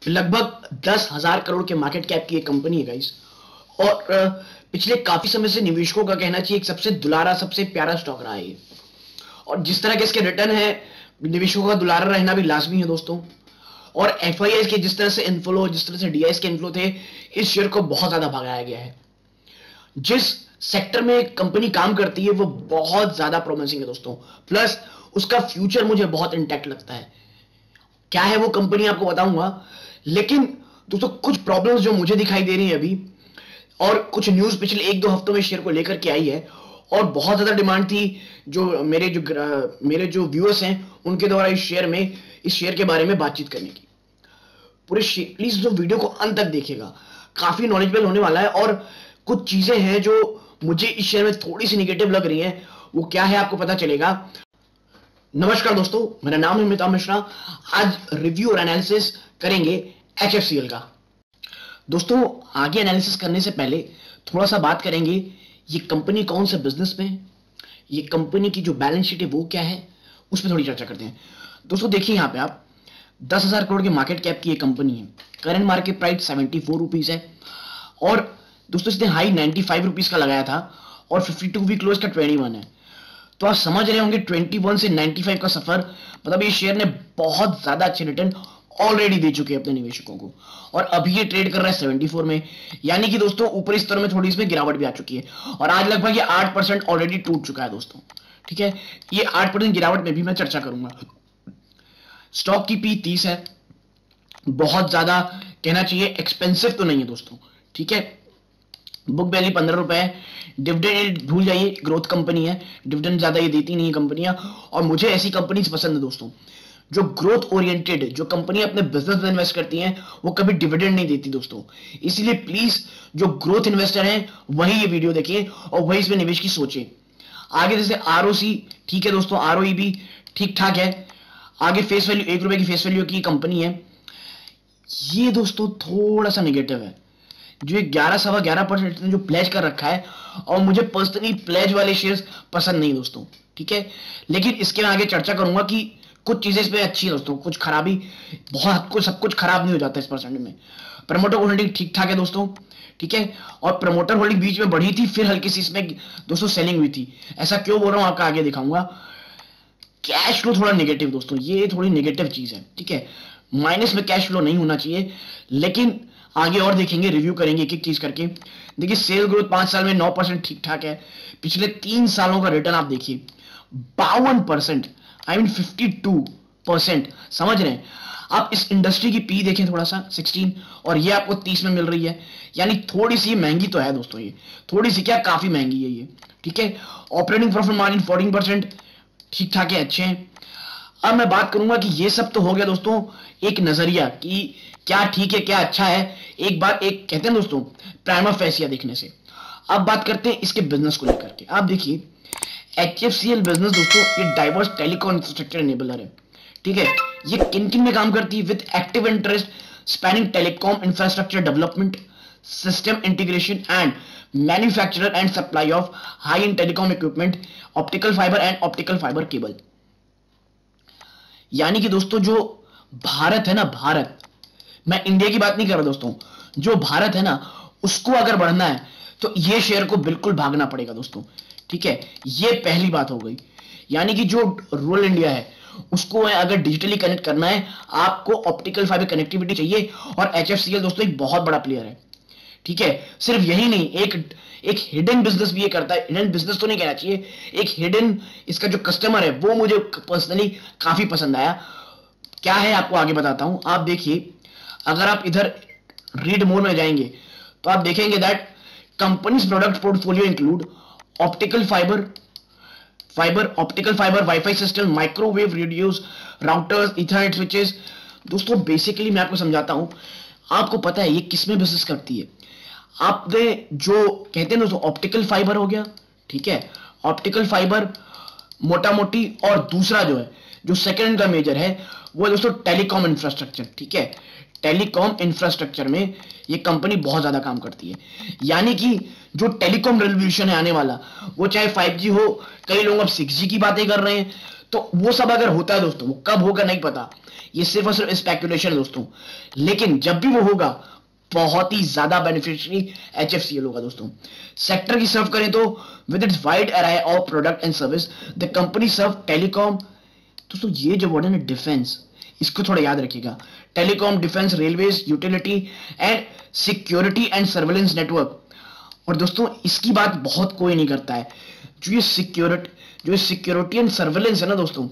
लगभग 10,000 करोड़ के market cap की एक कंपनी है गाइस। और पिछले काफी समय से निवेशकों का कहना चाहिए एक सबसे दुलारा, सबसे प्यारा स्टॉक रहा है ये। और जिस तरह के इसके रिटर्न है, निवेशकों का दुलारा रहना भी लाजमी है दोस्तों। और एफआईआई के जिस तरह से इनफ्लो, जिस तरह से डीआईएस के इनफ्लो थे, इस शेयर को बहुत ज्यादा भगाया गया है। जिस सेक्टर में कंपनी काम करती है वो बहुत ज्यादा प्रोमिसिंग है दोस्तों, प्लस उसका फ्यूचर मुझे बहुत इंटैक्ट लगता है। क्या है वो कंपनी आपको बताऊंगा, लेकिन दोस्तों कुछ प्रॉब्लम्स जो मुझे दिखाई दे रही है अभी, और कुछ न्यूज पिछले 1-2 हफ्तों में शेयर को लेकर के आई है, और बहुत ज्यादा डिमांड थी जो मेरे जो व्यूअर्स हैं उनके द्वारा इस शेयर के बारे में बातचीत करने की। प्लीज जो वीडियो को अंत तक देखिएगा, काफी नॉलेजेबल होने वाला है। और कुछ चीजें हैं जो मुझे इस शेयर में थोड़ी सी निगेटिव लग रही हैं, वो क्या है आपको पता चलेगा। नमस्कार दोस्तों, मेरा नाम है अमिताभ मिश्रा। आज रिव्यू और एनालिसिस करेंगे एचएफसीएल का। दोस्तों आगे एनालिसिस करने से पहले थोड़ा सा बात करेंगे ये कंपनी कौन से बिजनेस में है, ये कंपनी की जो बैलेंस शीट है वो क्या है, उस पर थोड़ी चर्चा करते हैं। दोस्तों देखिए यहाँ पे आप 10,000 करोड़ के मार्केट कैप की ये कंपनी है। करंट मार्केट प्राइस 74 रुपीज है, और दोस्तों इसने हाई 95 रुपीज का लगाया था, और 52 वीक क्लोज का 21 है। तो आप समझ रहे होंगे 21 से 95 का सफर, मतलब ये शेयर ने बहुत ज्यादा अच्छे रिटर्न ऑलरेडी दे चुके हैं अपने निवेशकों को, और अभी ये ट्रेड कर रहा है 74 में। यानी कि दोस्तों ऊपरी स्तर में थोड़ी इसमें गिरावट भी आ चुकी है, और आज लगभग ये 8% ऑलरेडी टूट चुका है दोस्तों। ठीक है, ये 8% गिरावट में भी मैं चर्चा करूंगा। स्टॉक की पी 30 है, बहुत ज्यादा कहना चाहिए एक्सपेंसिव तो नहीं है दोस्तों। ठीक है, बुक वैल्यू 15 रुपए है। डिविडेंड भूल जाइए, ग्रोथ कंपनी है, डिविडेंड ज्यादा ये देती नहीं है कंपनियां। और मुझे ऐसी कंपनीज पसंद है दोस्तों जो ग्रोथ ओरिएंटेड, जो कंपनी अपने बिजनेस में इन्वेस्ट करती हैं, वो कभी डिविडेंड नहीं देती दोस्तों। इसलिए प्लीज जो ग्रोथ इन्वेस्टर हैं वही ये वीडियो देखिए और वही इसमें निवेश की सोचे। आगे जैसे आरओसी, ठीक है दोस्तों, आरओई भी ठीक ठाक है। आगे फेस वैल्यू 1 रुपए की फेस वैल्यू की कंपनी है। ये दोस्तों थोड़ा सा निगेटिव है, जो 11-11.5% ने जो प्लेज कर रखा है, और मुझे पर्सनली प्लेज वाले शेयर्स पसंद नहीं दोस्तों। ठीक है, लेकिन इसके मैं आगे चर्चा करूंगा कि कुछ चीजें इसमें अच्छी है दोस्तों, कुछ खराबी, बहुत कुछ, सब कुछ खराब नहीं हो जाता इस परसेंट में। प्रमोटर होल्डिंग ठीक ठाक है दोस्तों। ठीक है, और प्रमोटर होल्डिंग बीच में बढ़ी थी, फिर हल्की सी इसमें दोस्तों सेलिंग हुई थी। ऐसा क्यों बोल रहा हूं आपका आगे दिखाऊंगा। कैश फ्लो थोड़ा निगेटिव दोस्तों, ये थोड़ी निगेटिव चीज है। ठीक है, माइनस में कैश फ्लो नहीं होना चाहिए, लेकिन आगे और देखेंगे, रिव्यू करेंगे एक एक चीज करके। देखिए सेल ग्रोथ 5 साल में 9% ठीक ठाक है। पिछले 3 सालों का रिटर्न आप देखिए 52%, आई मीन 52%। समझ रहे हैं आप। इस इंडस्ट्री की पी देखें थोड़ा सा 16, और ये आपको 30 में मिल रही है। यानी थोड़ी सी महंगी तो है दोस्तों, ये थोड़ी सी क्या, काफी महंगी है ये। ठीक है, ऑपरेटिंग प्रॉफिट मार्जिन 14%, ठीक ठाक है, अच्छे हैं। अब मैं बात करूंगा कि ये सब तो हो गया दोस्तों एक नजरिया कि क्या ठीक है क्या अच्छा है, एक बार एक कहते हैं दोस्तों प्राइमा फेसिया देखने से। अब बात करते हैं इसके बिजनेस को लेकर के। आप देखिए एचएफसीएल बिजनेस दोस्तों ये डाइवर्स टेलीकॉम इंफ्रास्ट्रक्चर एनेबलर है। ठीक है, ये किन किन में काम करती है, with active interest spanning telecom infrastructure development, system integration and manufacturer and supply of high and telecom equipment, optical fibre and optical fibre cable. यानी कि दोस्तों जो भारत है ना, भारत, मैं इंडिया की बात नहीं कर रहा दोस्तों, जो भारत है ना उसको अगर बढ़ना है तो ये शेयर को बिल्कुल भागना पड़ेगा दोस्तों। ठीक है, ये पहली बात हो गई। यानी कि जो रूरल इंडिया है उसको अगर डिजिटली कनेक्ट करना है, आपको ऑप्टिकल फाइबर कनेक्टिविटी चाहिए, और एचएफसीएल दोस्तों एक बहुत बड़ा प्लेयर है। ठीक है, सिर्फ यही नहीं, एक हिडन बिजनेस भी ये करता है। हिडन बिजनेस तो नहीं कहना चाहिए, एक हिडन इसका जो कस्टमर है वो मुझे पर्सनली काफी पसंद आया। क्या है आपको आगे बताता हूं। आप देखिए, अगर आप इधर रीड मोड में जाएंगे तो आप देखेंगे that companies product portfolio include optical fibre, optical fibre, wifi system, microwave radios, routers, Ethernet switches. दोस्तों बेसिकली मैं आपको समझाता हूं, आपको पता है ये किसमें बिजनेस करती है। आपने जो कहते हैं दोस्तों ऑप्टिकल फाइबर हो गया, ठीक है, ऑप्टिकल फाइबर मोटा मोटी, और दूसरा जो है जो सेकंड का मेजर है वो है दोस्तों टेलीकॉम इंफ्रास्ट्रक्चर। ठीक है, टेलीकॉम इंफ्रास्ट्रक्चर में ये कंपनी बहुत ज्यादा काम करती है। यानी कि जो टेलीकॉम रेवोल्यूशन है आने वाला, वो चाहे 5G हो, कई लोग अब 6G की बातें कर रहे हैं, तो वो सब अगर होता है दोस्तों, वो कब होगा नहीं पता, ये सिर्फ और सिर्फ स्पेकुलेशन है दोस्तों, लेकिन जब भी वो होगा बहुत ही ज्यादा बेनिफिशियरी HFCL होगा दोस्तों। सेक्टर की सर्व करें तो with its wide array of product and service the company serve telecom. दोस्तों ये जो वर्ड है ना डिफेंस, इसको थोड़ा याद रखिएगा। Telecom, defence, railways, utility and security and surveillance network. और दोस्तों इसकी बात बहुत कोई नहीं करता है, जो ये सिक्योरिटी एंड सर्वेलेंस है ना दोस्तों,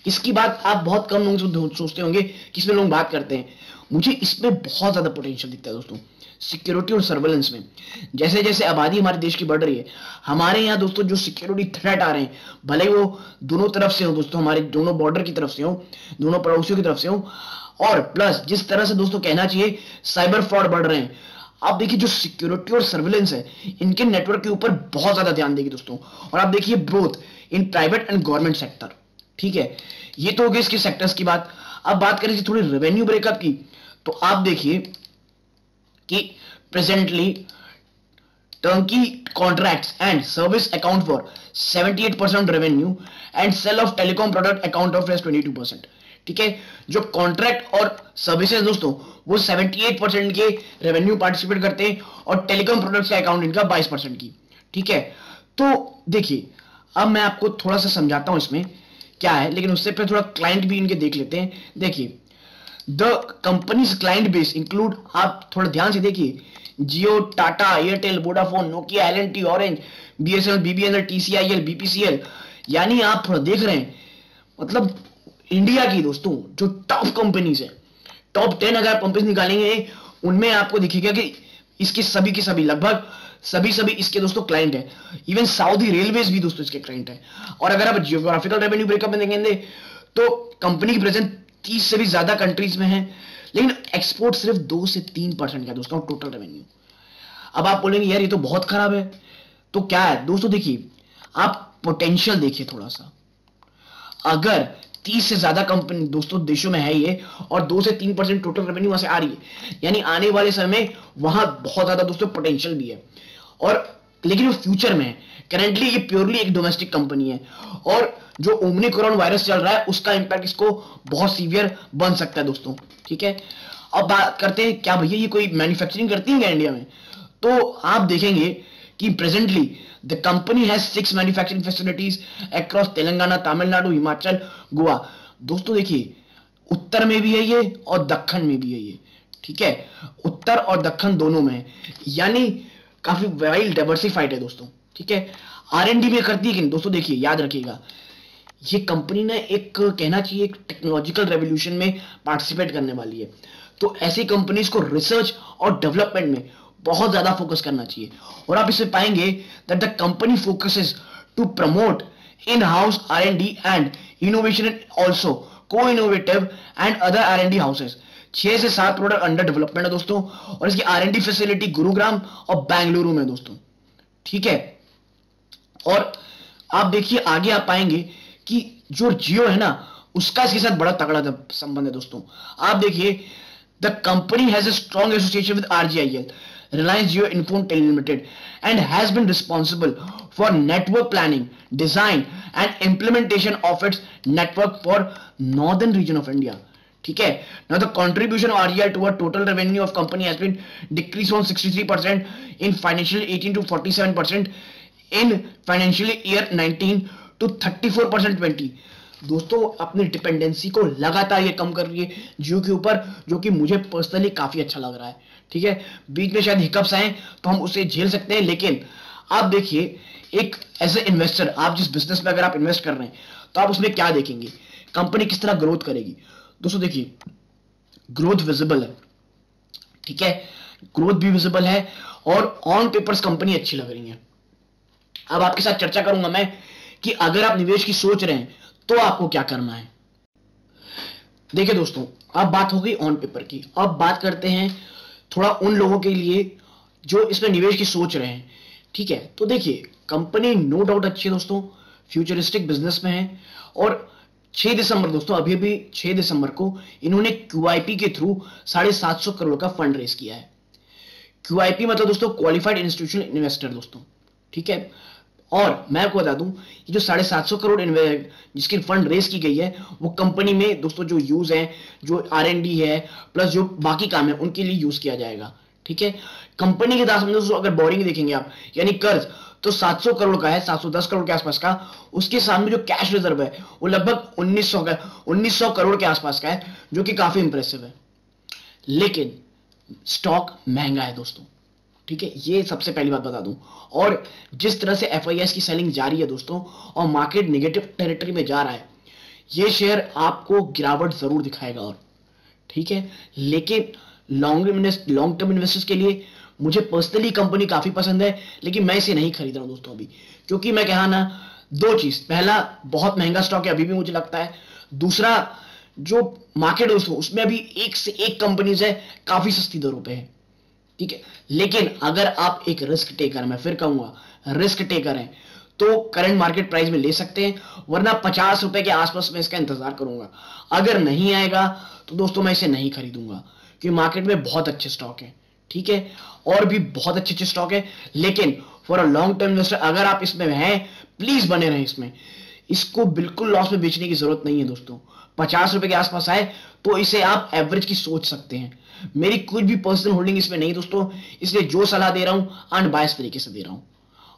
इसकी बात आप बहुत कम लोग सोचते होंगे कि इसमें लोग बात करते हैं। मुझे इसमें बहुत ज्यादा पोटेंशियल दिखता है दोस्तों, सिक्योरिटी और सर्वेलेंस में। जैसे जैसे आबादी हमारे देश की बढ़ रही है, हमारे यहाँ दोस्तों जो सिक्योरिटी थ्रेट आ रहे हैं, भले ही वो दोनों तरफ से हो दोस्तों, हमारे दोनों बॉर्डर की तरफ से हो, दोनों पड़ोसियों की तरफ से हो, और प्लस जिस तरह से दोस्तों कहना चाहिए साइबर फ्रॉड बढ़ रहे हैं, आप देखिए जो सिक्योरिटी और सर्वेलेंस है, इनके नेटवर्क के ऊपर बहुत ज्यादा ध्यान देगी दोस्तों। और आप देखिए growth in private and government sector. ठीक है, ये तो हो गई इसके सेक्टर्स की बात। अब बात करें थोड़ी रेवेन्यू ब्रेकअप की, तो आप देखिए कि presently Turkey contracts and service account for 78% revenue and sale of telecom product account of 22%। ठीक है, जो कॉन्ट्रैक्ट और सर्विसेज दोस्तों वो 78% के रेवेन्यू पार्टिसिपेट करते हैं और टेलीकॉम प्रोडक्ट्स का अकाउंट इनका 22% की। ठीक है, तो देखिए अब मैं आपको थोड़ा सा समझाता हूं इसमें क्या है, लेकिन उससे पहले थोड़ा क्लाइंट भी इनके देख लेते हैं। देखिए the companies client base include, आप थोड़ा ध्यान से देखिए, Jio, Tata, Airtel, Vodafone, Nokia, LNT, Orange, BSNL, BBNL, TCIL, BPCL। यानी आप थोड़ा देख रहे हैं, मतलब इंडिया की दोस्तों जो टॉप कंपनीज है, टॉप 10 अगर कंपनीज निकालेंगे उनमें आपको दिखेगा कि इसके सभी के सभी लगभग सभी इसके दोस्तों क्लाइंट है। इवन सऊदी रेलवेज भी दोस्तों इसके क्लाइंट है। और अगर आप जियोग्राफिकल रेवेन्यू ब्रेकअप में देखेंगे तो कंपनी की प्रेजेंस 30 से भी ज्यादा कंट्रीज में है, लेकिन एक्सपोर्ट सिर्फ 2 से 3% का दोस्तों टोटल रेवेन्यू। अब आप बोलेंगे यार ये तो बहुत खराब है, तो क्या है दोस्तों, देखिए आप पोटेंशियल देखिए थोड़ा सा। अगर 30 से ज्यादा कंपनी दोस्तों देशों में है ये, और 2 से 3% टोटल रेवेन्यू वहां से आ रही है, यानी आने वाले समय वहां बहुत ज्यादा दोस्तों पोटेंशियल भी है। और लेकिन वो फ्यूचर में है, करेंटली ये प्योरली एक डोमेस्टिक कंपनी है, और जो ओमिक्रॉन वायरस चल रहा है उसका इंपैक्ट इसको बहुत सीवियर बन सकता है दोस्तों। ठीक है, अब बात करते हैं क्या भैया ये कोई मैन्युफैक्चरिंग करती है क्या इंडिया में, तो आप देखेंगे कि presently the company has 6 manufacturing facilities across Telangana, Tamil Nadu, Himachal, Goa. दोस्तों देखिए उत्तर में भी है ये और दक्षिण में भी है ये। ठीक है, उत्तर और दक्षिण दोनों में है, यानी काफी वेल डाइवर्सिफाइड है दोस्तों। ठीक है, R&D में करती है कि नहीं दोस्तों, देखिए याद रखिएगा ये कंपनी ने एक कहना चाहिए एक टेक्नोलॉजिकल रेवोल्यूशन में पार्टिसिपेट करने वाली है। तो ऐसी कंपनीज को रिसर्च और डेवलपमेंट में बहुत ज्यादा फोकस करना चाहिए। और आप इसे पाएंगे that the company focuses to promote in house R&D and innovation and also को innovative and other R&D houses. 6 से 7 प्रोडक्ट अंडर डेवलपमेंट है दोस्तों, और इसकी R&D फैसिलिटी गुरुग्राम और बेंगलुरु में दोस्तों। ठीक है, और आप देखिए आगे आप पाएंगे कि जो जियो है ना उसका इसके साथ बड़ा तगड़ा संबंध है दोस्तों। आप देखिए the company has a strong association with RGIL, Reliance Jio Infone Limited, and has been responsible for network planning, design and implementation of its network for northern region of India. ठीक है, now the contribution of RGIL to total revenue of company has been decreased from 63% in financial 18 to 47% in financial year 19 to 34% 20। दोस्तों अपनी dependency को लगातार ये कम कर रही है जियो के ऊपर, जो कि मुझे पर्सनली काफी अच्छा लग रहा है। ठीक है, बीच में शायद हिकअप्स आए तो हम उसे झेल सकते हैं, लेकिन आप देखिए एक एज ए इन्वेस्टर, आप जिस बिजनेस में अगर आप इन्वेस्ट कर रहे हैं तो आप उसमें क्या देखेंगे, कंपनी किस तरह ग्रोथ करेगी। दोस्तों देखिए ग्रोथ विजिबल है। ठीक है, ग्रोथ भी विजिबल है और ऑन पेपर्स कंपनी अच्छी लग रही है। अब आपके साथ चर्चा करूंगा मैं कि अगर आप निवेश की सोच रहे हैं तो आपको क्या करना है। देखिए दोस्तों अब बात हो गई ऑन पेपर की, अब बात करते हैं थोड़ा उन लोगों के लिए जो इसमें निवेश की सोच रहे हैं। ठीक है, तो देखिए कंपनी नो डाउट अच्छी है दोस्तों, फ्यूचरिस्टिक बिजनेस में है, और 6 दिसंबर दोस्तों अभी भी 6 दिसंबर को इन्होंने QIP के थ्रू 750 करोड़ का फंड रेज किया है। QIP मतलब दोस्तों क्वालिफाइड इंस्टीट्यूशनल इन्वेस्टर दोस्तों। ठीक है, और मैं आपको बता दूं, ये जो 750 करोड़ जिसकी फंड रेस की गई है, वो कंपनी में दोस्तों जो यूज है, जो R&D है, प्लस जो बाकी काम है, उनके लिए यूज किया जाएगा। ठीक है, कंपनी के दास में दोस्तों अगर बोरिंग देखेंगे आप, यानी कर्ज, तो 700 करोड़ का है, 710 करोड़ के आसपास का। उसके सामने जो कैश रिजर्व है वो लगभग 1900 करोड़ के आसपास का है, जो कि काफी इंप्रेसिव है। लेकिन स्टॉक महंगा है दोस्तों। ठीक है, ये सबसे पहली बात बता दूं। और जिस तरह से FIS की सेलिंग जारी है दोस्तों, और मार्केट नेगेटिव टेरिटरी में जा रहा है, ये शेयर आपको गिरावट जरूर दिखाएगा। और ठीक है, लेकिन लॉन्ग टर्म इन्वेस्टर्स के लिए मुझे पर्सनली कंपनी काफी पसंद है, लेकिन मैं इसे नहीं खरीद रहा हूं दोस्तों अभी। क्योंकि मैं कहा ना, दो चीज, पहला बहुत महंगा स्टॉक है अभी भी मुझे लगता है, दूसरा जो मार्केट दोस्तों उसमें अभी एक से एक कंपनीज है काफी सस्ती दरों पे है। ठीक है, लेकिन अगर आप एक रिस्क टेकर, मैं फिर कहूंगा रिस्क टेकर हैं, तो करंट मार्केट प्राइस में ले सकते हैं, वरना 50 रुपए के आसपास में इसका इंतजार करूंगा। अगर नहीं आएगा तो दोस्तों मैं इसे नहीं खरीदूंगा, क्योंकि मार्केट में बहुत अच्छे स्टॉक है। ठीक है, और भी बहुत अच्छे अच्छे स्टॉक है, लेकिन for a long term investor अगर आप इसमें हैं, प्लीज बने रहें इसमें। इसको बिल्कुल लॉस में बेचने की जरूरत नहीं है दोस्तों। 50 रुपए के आसपास आए तो इसे आप एवरेज की सोच सकते हैं। मेरी कुछ भी पर्सनल होल्डिंग इसमें नहीं दोस्तों, इसलिए जो सलाह दे रहा हूं अनबायस तरीके से दे रहा हूं।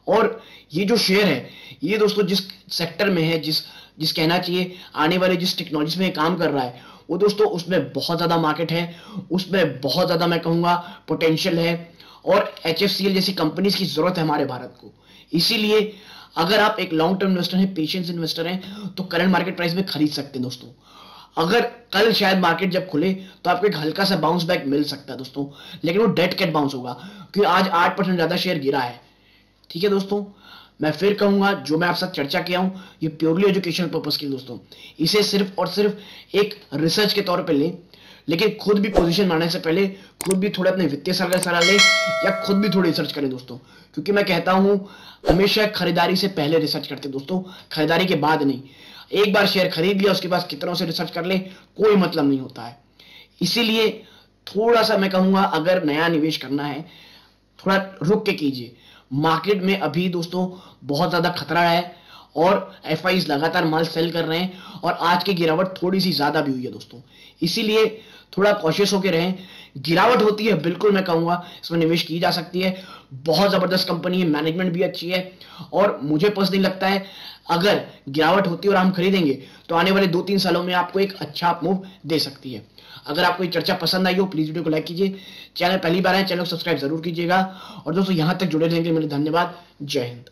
और ये जो शेयर है, ये दोस्तों जिस सेक्टर में है, जिस कहना चाहिए आने वाले जिस टेक्नोलॉजी में काम कर रहा है, वो दोस्तों उसमें बहुत ज्यादा मार्केट है, उसमें बहुत ज्यादा मैं कहूंगा पोटेंशियल है, और HFCL जैसी कंपनीज की जरूरत है हमारे भारत को। इसीलिए अगर आप एक लॉन्ग टर्म इन्वेस्टर हैं, पेशेंस इन्वेस्टर हैं, तो करंट मार्केट प्राइस में खरीद सकते हैं दोस्तों। अगर कल शायद मार्केट जब खुले तो आपको एक हल्का सा बाउंस बैक मिल सकता है दोस्तों, लेकिन वो डेड कैट बाउंस होगा, क्योंकि आज 8% ज्यादा शेयर गिरा है। ठीक है दोस्तों, मैं फिर कहूंगा, जो मैं आपसे चर्चा किया हूं ये प्योरली एजुकेशनल पर्पस के लिए दोस्तों, इसे सिर्फ और सिर्फ एक रिसर्च के तौर पे लें। लेकिन खुद भी पोजीशन बनाने से पहले खुद भी थोड़े अपने वित्तीय सलाह लें, या खुद भी थोड़ी रिसर्च करें दोस्तों। क्योंकि मैं कहता हूं हमेशा खरीदारी से पहले रिसर्च करते दोस्तों, खरीदारी के बाद नहीं। एक बार शेयर खरीद लिया, उसके बाद कितनों से रिसर्च कर ले, कोई मतलब नहीं होता है। इसीलिए थोड़ा सा मैं कहूंगा, अगर नया निवेश करना है थोड़ा रुक के कीजिए। मार्केट में अभी दोस्तों बहुत ज्यादा खतरा है, और FIs लगातार माल सेल कर रहे हैं, और आज की गिरावट थोड़ी सी ज्यादा भी हुई है दोस्तों। इसीलिए थोड़ा कॉशियस होकर रहें। गिरावट होती है, बिल्कुल मैं कहूंगा इसमें निवेश की जा सकती है। बहुत जबरदस्त कंपनी है, मैनेजमेंट भी अच्छी है, और मुझे पर्सनली लगता है अगर गिरावट होती है और हम खरीदेंगे तो आने वाले 2-3 सालों में आपको एक अच्छा मूव दे सकती है। अगर आपको ये चर्चा पसंद आई हो, प्लीज वीडियो को लाइक कीजिए। चैनल पहली बार है, चैनल को सब्सक्राइब जरूर कीजिएगा। और दोस्तों यहां तक जुड़े रहने के लिए मेरे धन्यवाद। जय हिंद।